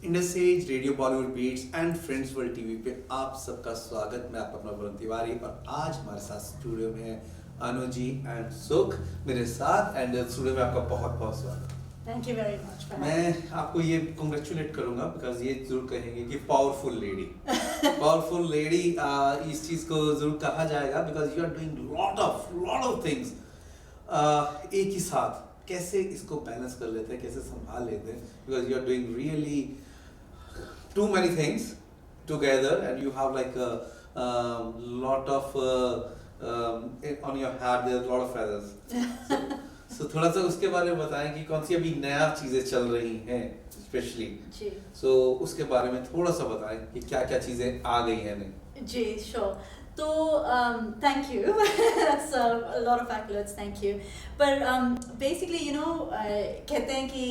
इंडसएज radio Bollywood beats and friends world TV पे आप सबका स्वागत। मैं आपका अपना वरुण तिवारी और आज हमारे साथ स्टूडियो में है अनु जी एंड सुख मेरे साथ एंड स्टूडियो में आपका बहुत बहुत स्वागत। Thank you very much. मैं आपको ये कांग्रेचुलेट करूंगा बिकॉज ये जरूर कहेंगे कि पावरफुल लेडी पावरफुल लेडी इस चीज को जरूर कहा जाएगा because you are doing lot of things एक ही साथ। कैसे इसको बैलेंस कर लेते हैं, कैसे संभाल लेते हैं, because you are doing really too many things together and you have like a lot of on your hat there are a lot of feathers so थोड़ा सा उसके बारे में बताएं कि कौन सी अभी नया चीजें चल रही हैं स्पेशली so उसके बारे में थोड़ा सा बताएं कि क्या क्या चीजें आ गई हैं नई। जी श्योर। तो thank you that's a lot of accolades, thank you, पर basically you know कहते हैं कि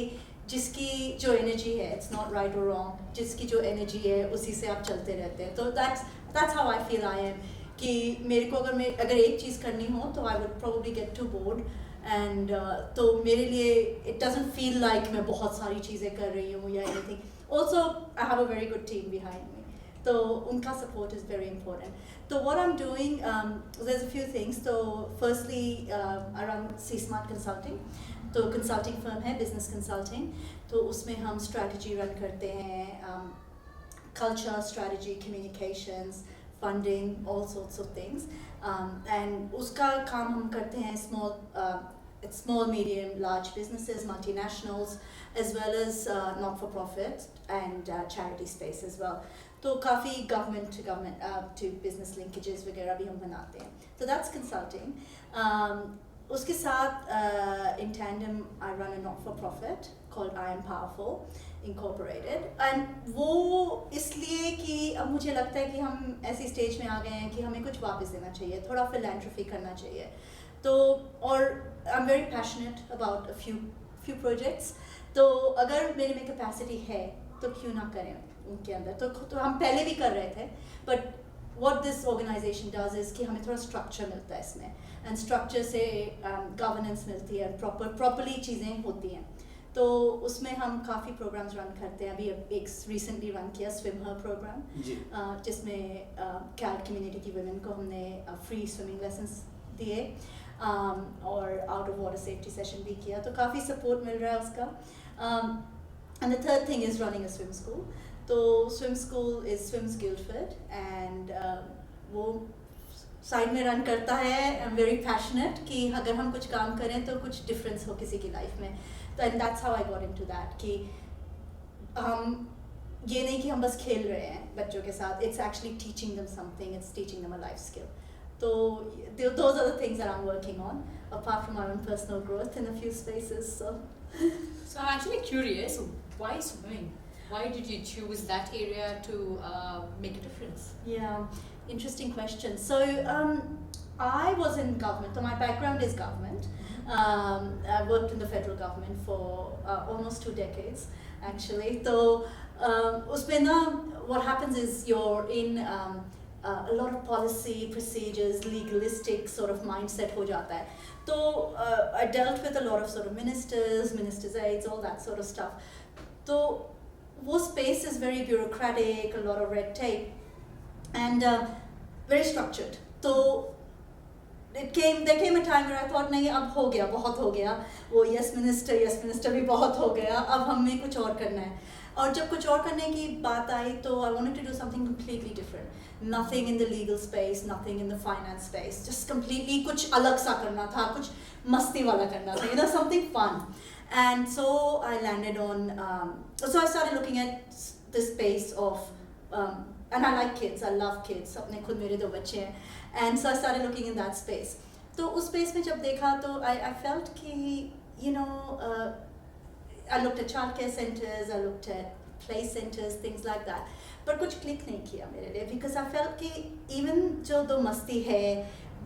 जिसकी जो एनर्जी है, इट्स नॉट राइट और रॉन्ग, जिसकी जो एनर्जी है उसी से आप चलते रहते हैं। तो that's how I feel I am कि मेरे को अगर एक चीज़ करनी हो तो I would probably get too bored and तो मेरे लिए इट डजंट फील लाइक मैं बहुत सारी चीज़ें कर रही हूँ या anything. Also I have a very good team behind me, तो उनका सपोर्ट इज़ वेरी इंपॉर्टेंट। तो what I am doing, there is a few things. तो firstly I run C smart consulting, तो कंसल्टिंग फर्म है, business consulting. तो उसमें हम strategy run करते हैं, culture, strategy, communications, funding, all sorts of things. And उसका काम हम करते हैं small medium large businesses, multinationals, as well as not for profit and charity space as well. तो काफ़ी गवर्नमेंट टू बिजनेस लिंकेजेस वगैरह भी हम बनाते हैं। तो दैट्स कंसल्टिंग। उसके साथ in tandem I run a not for profit called I am powerful incorporated. And वो इसलिए कि अब मुझे लगता है कि हम ऐसी स्टेज में आ गए हैं कि हमें कुछ वापस देना चाहिए, थोड़ा फिलैंथ्रोपी करना चाहिए। तो और I am very passionate about a few projects. तो अगर मेरे में कैपेसिटी है तो क्यों ना करें उनके अंदर। तो हम पहले भी कर रहे थे, but what this organization does is कि हमें थोड़ा structure मिलता है इसमें, and structure से governance मिलती है, properly चीज़ें होती हैं। तो उसमें हम काफ़ी programs run करते हैं। अभी एक recently run किया swim her program, जिसमें CAD community की women को हमने free swimming lessons दिए और out of water safety session भी किया। तो काफ़ी support मिल रहा है उसका। And the third thing is running a swim school. तो swim school is swims Guildford and वो साइड में रन करता है। आई एम वेरी पैशनेट कि अगर हम कुछ काम करें तो कुछ डिफरेंस हो किसी की लाइफ में। तो and that's how I got into that कि हम ये नहीं कि हम बस खेल रहे हैं बच्चों के साथ, it's actually teaching them something, it's teaching them a life skill. तो those are the things that I'm working on apart from my own personal growth in a few spaces. So I'm actually curious, why swimming? Why did you choose that area to make a difference? Yeah, interesting question. So I was in government. So my background is government. I worked in the federal government for almost 2 decades, actually. So usme na, what happens is you're in a lot of policy, procedures, legalistic sort of mindset ho jata hai. So I dealt with a lot of sort of ministers' aides, all that sort of stuff. So वो space is very bureaucratic, a lot of red tape, and very structured. तो there came a time where I thought नहीं अब हो गया, बहुत हो गया, वो yes minister भी बहुत हो गया, अब हमें कुछ और करना है। और जब कुछ और करने की बात आई तो I wanted to do something completely different. Nothing in the legal space, nothing in the finance space, just completely कुछ अलग सा करना था, कुछ मस्ती वाला करना था, you know, something fun. And so I landed on, so I started looking at the space of, and I like kids, I love kids, अपने खुद मेरे 2 बच्चे हैं, and so I started looking in that space. तो उस space में जब देखा तो I felt कि, you know, I looked at childcare centers, I looked at play centers, things like that, पर कुछ click नहीं किया मेरे लिए, because I felt कि even जो 2 मस्ती है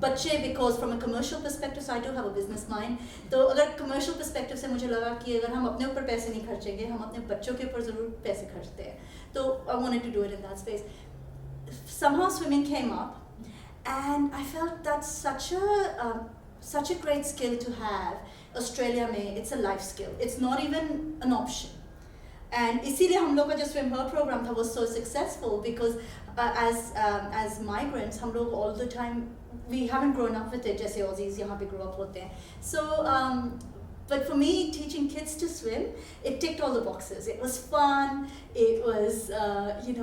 बच्चे, because from a commercial perspective, so I do have a business mind, तो अगर commercial perspective से मुझे लगा कि अगर हम अपने ऊपर पैसे नहीं खर्चेंगे, हम अपने बच्चों के ऊपर ज़रूर पैसे खर्चते हैं। तो I wanted to do it in that space. Somehow swimming came up, and I felt that's such a great skill to have. Australia में it's a life skill. It's not even an option. And इसीलिए हम लोग का जो swim her program था was so successful because as migrants हम लोग all the time we haven't grown up with it जैसे Aussies यहाँ पे grow up होते हैं. So but for me, teaching kids to swim, it ticked all the boxes. It was fun. It was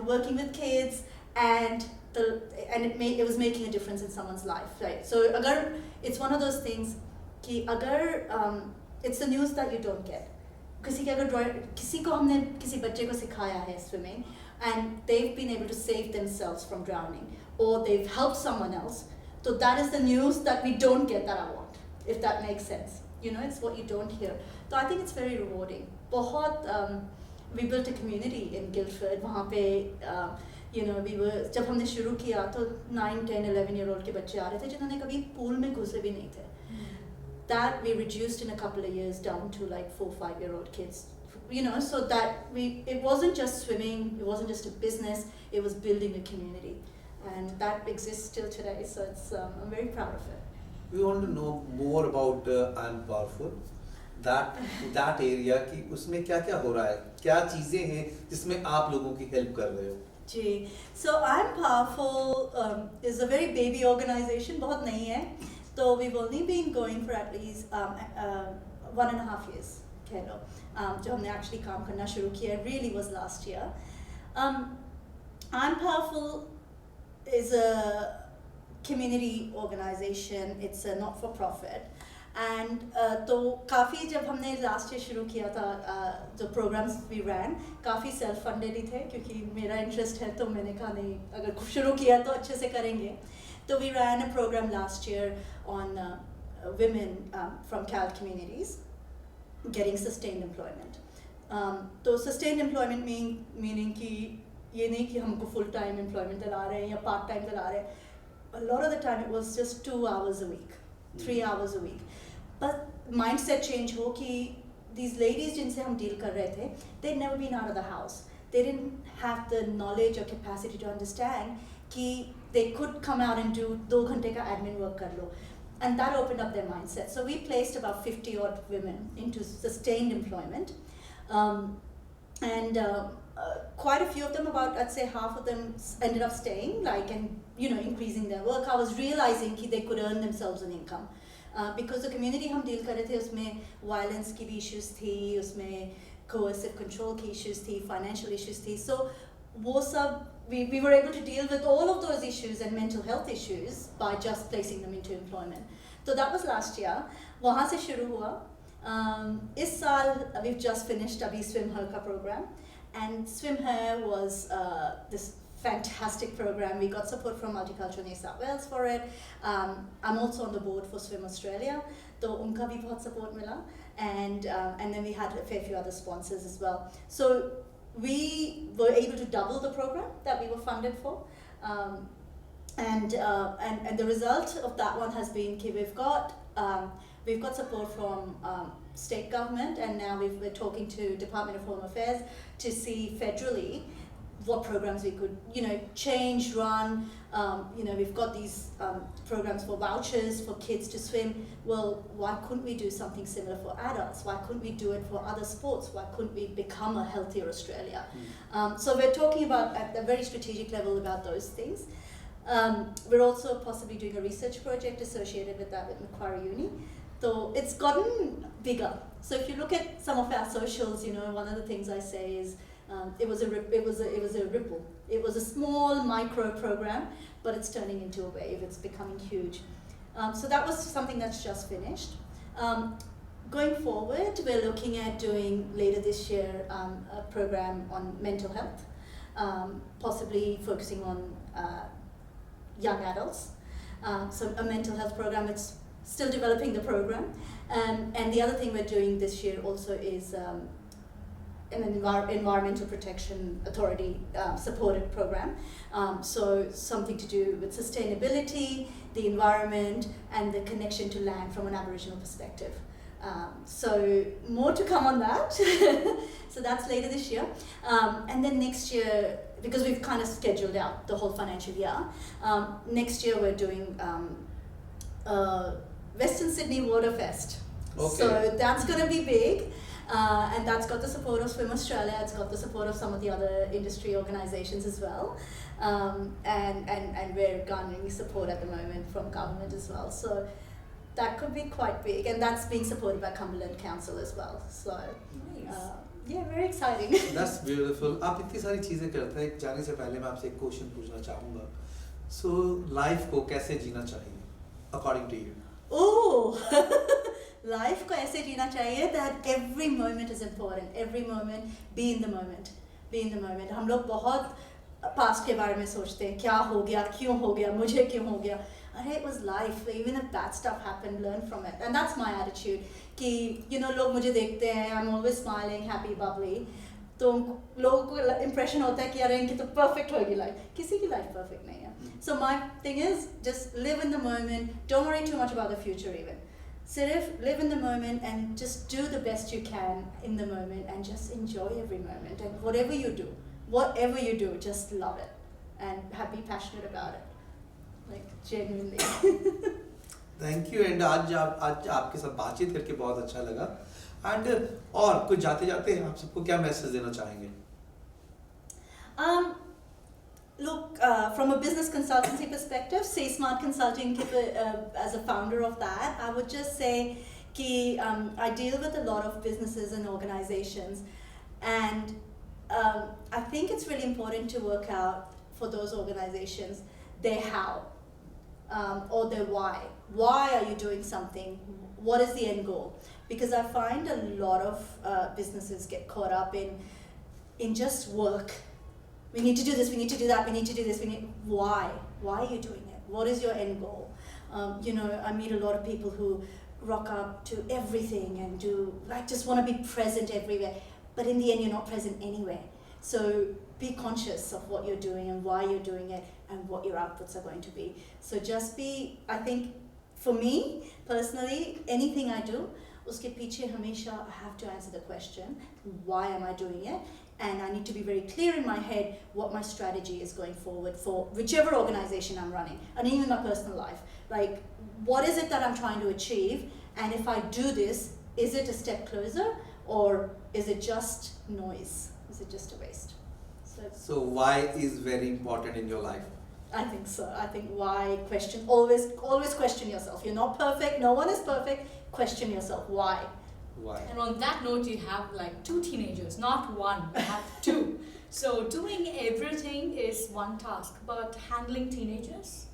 working with kids, and it was making a difference in someone's life, right? So agar it's one of those things कि अगर it's the news that you don't get. किसी को हमने किसी बच्चे को सिखाया है swimming, and they've been able to save themselves from drowning, or they've helped someone else. So that is the news that we don't get that I want, if that makes sense. It's what you don't hear. So I think it's very rewarding. We built a community in Guildford. वहाँ पे we were जब हमने शुरू किया तो 9, 10, 11-year-old के बच्चे आ रहे थे जिन्होंने कभी पूल में घुसे भी नहीं थे. That we reduced in a couple of years down to like 4, 5-year-old kids. So that it wasn't just swimming, it wasn't just a business, it was building a community, and that exists still today. So I'm very proud of it. We want to know more about I'm Powerful, that area कि उसमें क्या क्या हो रहा है, क्या चीजें हैं जिसमें आप लोगों की हेल्प कर रहे हो. जी, so I'm Powerful is a very baby organization, बहुत नहीं है. So we've only been going for at least 1.5 years. कह लो, जो हमने actually काम करना शुरू किया really was last year. I'm Powerful is a community organization. It's a not-for-profit, and तो काफ़ी जब हमने last year शुरू किया था जो programs we ran काफ़ी self-funded ही थे क्योंकि मेरा interest है तो मैंने कहा नहीं अगर शुरू किया तो अच्छे से करेंगे. So we ran a program last year on women from Cal communities getting sustained employment. तो sustained employment meaning कि ये नहीं कि हमको full time employment दिला रहे हैं या part time दिला रहे हैं. A lot of the time it was just 2 hours a week, 3 hours a week. But mindset change हो कि these ladies जिनसे हम deal कर रहे थे, they'd never been out of the house. They didn't have the knowledge or capacity to understand कि they could come out and do 2 घंटे का admin work कर लो. And that opened up their mindset. So we placed about 50 odd women into sustained employment. Quite a few of them, about I'd say half of them ended up staying, and increasing their work. I was realizing that they could earn themselves an income because the community हम deal कर रहे थे उसमें violence की भी issues थी, उसमें coercive control की issues थी, financial issues थी. So वो सब we were able to deal with all of those issues and mental health issues by just placing them into employment. So that was last year. वहाँ से शुरू हुआ. इस साल we've just finished अभी Swim Her का program. And Swim Her was this fantastic program. We got support from Multicultural New South Wales for it. I'm also on the board for Swim Australia, तो उनका भी बहुत support मिला. And then we had a fair few other sponsors as well. So we were able to double the program that we were funded for. And the result of that one has been that we've got support from state government, and now we're talking to Department of Home Affairs to see federally what programs we could change, run. We've got these programs for vouchers for kids to swim. Well, why couldn't we do something similar for adults? Why couldn't we do it for other sports? Why couldn't we become a healthier Australia? So we're talking about at a very strategic level about those things. We're also possibly doing a research project associated with that with Macquarie Uni. So it's gotten bigger. So if you look at some of our socials, one of the things I say is it was a ripple. It was a small micro program, but it's turning into a wave. It's becoming huge. So that was something that's just finished. Going forward, we're looking at doing later this year a program on mental health, possibly focusing on young adults. So a mental health program. It's still developing the program. And the other thing we're doing this year also is an Environmental Protection Authority supported program. So something to do with sustainability, the environment, and the connection to land from an Aboriginal perspective. So more to come on that. So that's later this year. And then next year, because we've kind of scheduled out the whole financial year, next year we're doing Western Sydney Waterfest. Okay. So that's going to be big. And that's got the support of Swim Australia, it's got the support of some of the other industry organizations as well. And we're garnering support at the moment from government as well. So that could be quite big, and that's being supported by Cumberland Council as well. So yeah, very exciting. That's beautiful. आप इतनी सारी चीजें करते हैं, जाने से पहले मैं आपसे एक क्वेश्चन पूछना चाहूँगा. So life को कैसे जीना चाहिए, according to you? Oh, life को ऐसे जीना चाहिए that every moment is important. Every moment, be in the moment. Be in the moment. हम लोग बहुत past के बारे में सोचते हैं, क्या हो गया, क्यों हो गया, मुझे क्यों हो गया. It was life. Even if bad stuff happened, learn from it. And that's my attitude. कि you know, लोग मुझे देखते हैं, I'm always smiling, happy, bubbly. तो लोगों को impression होता है कि यार इनकी तो perfect होगी life. किसी की life perfect नहीं है. So my thing is just live in the moment. Don't worry too much about the future even. Sirif, live in the moment and just do the best you can in the moment and just enjoy every moment. And whatever you do, just love it and be passionate about it. Like genuinely. Thank you. And आज आपके साथ बातचीत करके बहुत अच्छा लगा. And और कुछ जाते आप सबको क्या मैसेज देना चाहेंगे? Look, from a business consultancy perspective, Say Smart Consulting, as a founder of that, I would just say that I deal with a lot of businesses and organizations, and I think it's really important to work out for those organizations their how or their why. Why are you doing something? What is the end goal? Because I find a lot of businesses get caught up in just work. We need to do this, we need to do that, we need to do this, why? Why are you doing it? What is your end goal? I meet a lot of people who rock up to everything and just want to be present everywhere. But in the end, you're not present anywhere. So be conscious of what you're doing and why you're doing it and what your outputs are going to be. So I think, for me, personally, anything I do, uske piche hamesha I have to answer the question, why am I doing it? And I need to be very clear in my head what my strategy is going forward for whichever organization I'm running, and even my personal life. Like, what is it that I'm trying to achieve? And if I do this, is it a step closer or is it just noise? Is it just a waste? So why is very important in your life? I think so. I think why always question yourself. You're not perfect. No one is perfect. Question yourself. Why? Why? And on that note, you have like 2 teenagers, not one, you have 2. So doing everything is one task, but handling teenagers?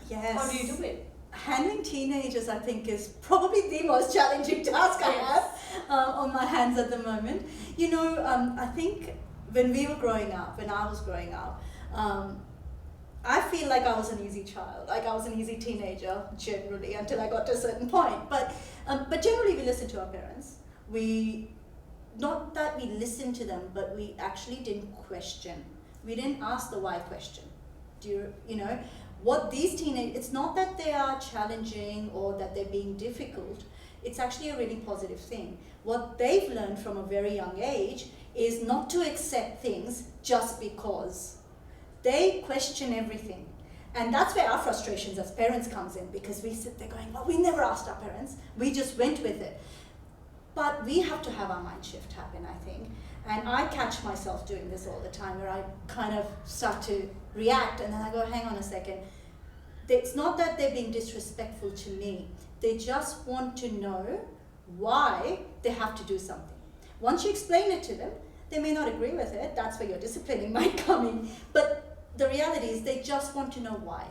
Yes. How do you do it? Handling teenagers, I think, is probably the most challenging task I have on my hands at the moment. I think when I was growing up, I feel like I was an easy child, like I was an easy teenager generally until I got to a certain point. But generally we listened to our parents. Not that we listened to them, but we actually didn't question. We didn't ask the why question. What these teenagers, it's not that they are challenging or that they're being difficult. It's actually a really positive thing. What they've learned from a very young age is not to accept things just because. They question everything. And that's where our frustrations as parents comes in, because we sit there going, well, we never asked our parents. We just went with it. But we have to have our mind shift happen, I think. And I catch myself doing this all the time, where I kind of start to react and then I go, hang on a second. It's not that they're being disrespectful to me. They just want to know why they have to do something. Once you explain it to them, they may not agree with it. That's where your disciplining might come in. But the reality is they just want to know why.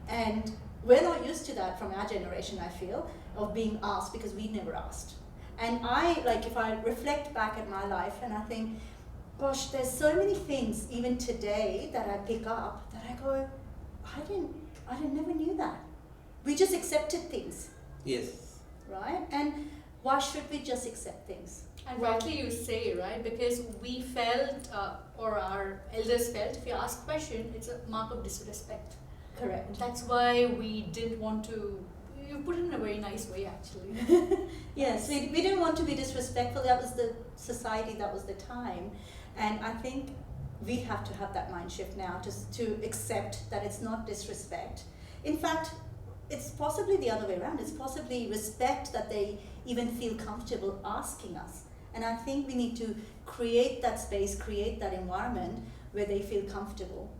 And we're not used to that from our generation, I feel, of being asked, because we never asked. And if I reflect back at my life and I think, gosh, there's so many things even today that I pick up that I go, I never knew that. We just accepted things. Yes. Right? And why should we just accept things? And rightly you say, right? Because we felt, or our elders felt, if you ask a question, it's a mark of disrespect. Correct. That's why we didn't want to. You put it in a very nice way, actually. Yes, we didn't want to be disrespectful. That was the society, that was the time. And I think we have to have that mind shift now, just to accept that it's not disrespect. In fact, it's possibly the other way around. It's possibly respect that they even feel comfortable asking us. And I think we need to create that space, create that environment where they feel comfortable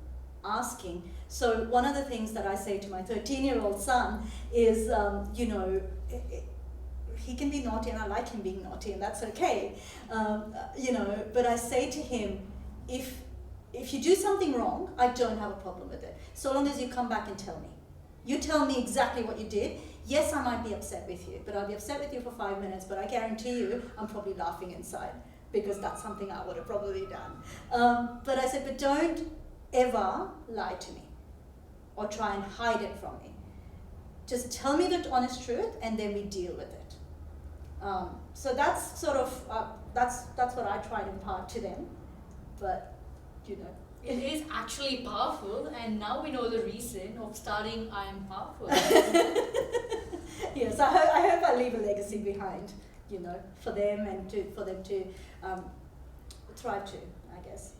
asking. So one of the things that I say to my 13-year-old son is, he can be naughty and I like him being naughty and that's okay. But I say to him, if you do something wrong, I don't have a problem with it. So long as you come back and tell me. You tell me exactly what you did. Yes, I might be upset with you, but I'll be upset with you for 5 minutes, but I guarantee you I'm probably laughing inside because that's something I would have probably done. But I said, but don't ever lie to me or try and hide it from me. Just tell me the honest truth and then we deal with it. So that's sort of, that's what I try to impart to them, but It is actually powerful, and now we know the reason of starting I Am Powerful. Yes, I hope I leave a legacy behind, for them and for them to thrive too, I guess.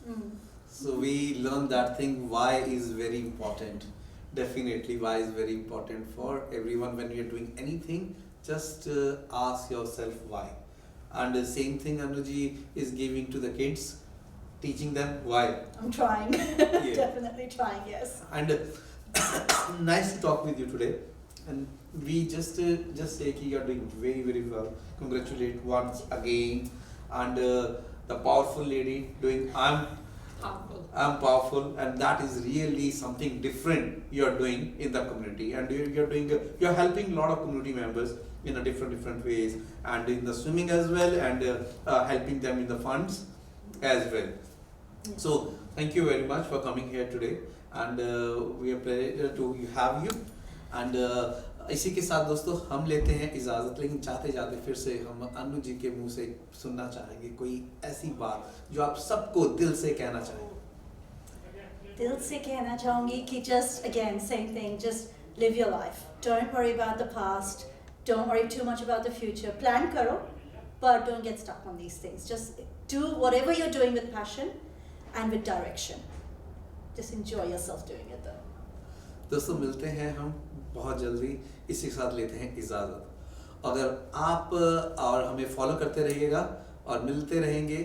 Mm. So we learned that thing, why is very important. Definitely why is very important for everyone. When you're doing anything, just ask yourself why. And the same thing Anuji is giving to the kids, teaching them why. I'm trying. Yeah. Definitely trying, yes. And nice to talk with you today. And we just say that you are doing very, very well. Congratulate once again. And the powerful lady doing I'm powerful, and that is really something different you are doing in the community. And you're helping a lot of community members in a different ways, and in the swimming as well, and helping them in the funds as well. Yeah. So thank you very much for coming here today, and we are pleased to have you. And इसी के साथ दोस्तों हम लेते हैं इजाज़त, लेकिन चाहते जाते फिर से हम अनु जी के मुंह से सुनना चाहेंगे कोई ऐसी बात जो आप सबको दिल से कहना चाहें. दिल से कहना चाहूँगी कि just again same thing, just live your life. Don't worry about the past. Don't worry too much about the future. Plan karo, but don't get stuck on these things. Just do whatever you're doing with passion and with direction. Just enjoy yourself doing it though. दोस्तों मिलते हैं हम बहुत जल्दी, इसी के साथ लेते हैं इजाज़त. अगर आप और हमें फॉलो करते रहिएगा और मिलते रहेंगे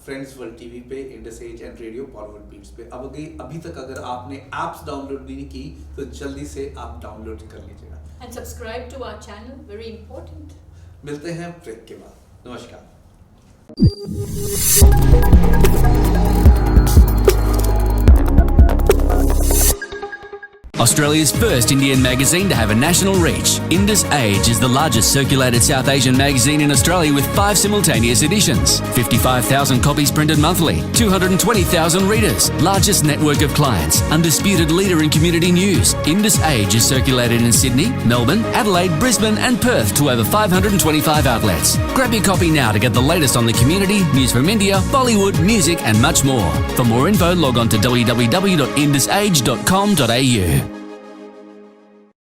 फ्रेंड्स वर्ल्ड टीवी पे, Indus age and radio Bollywood beats पे. अब अभी तक अगर आपने ऐप्स डाउनलोड नहीं की तो जल्दी से आप डाउनलोड कर लीजिएगा. And subscribe to our channel, very important. मिलते हैं ब्रेक के बाद. नमस्कार. Australia's first Indian magazine to have a national reach, IndusAge is the largest circulated South Asian magazine in Australia with 5 simultaneous editions, 55,000 copies printed monthly, 220,000 readers, largest network of clients, undisputed leader in community news. IndusAge is circulated in Sydney, Melbourne, Adelaide, Brisbane and Perth to over 525 outlets. Grab your copy now to get the latest on the community, news from India, Bollywood, music and much more. For more info, log on to www.indusage.com.au.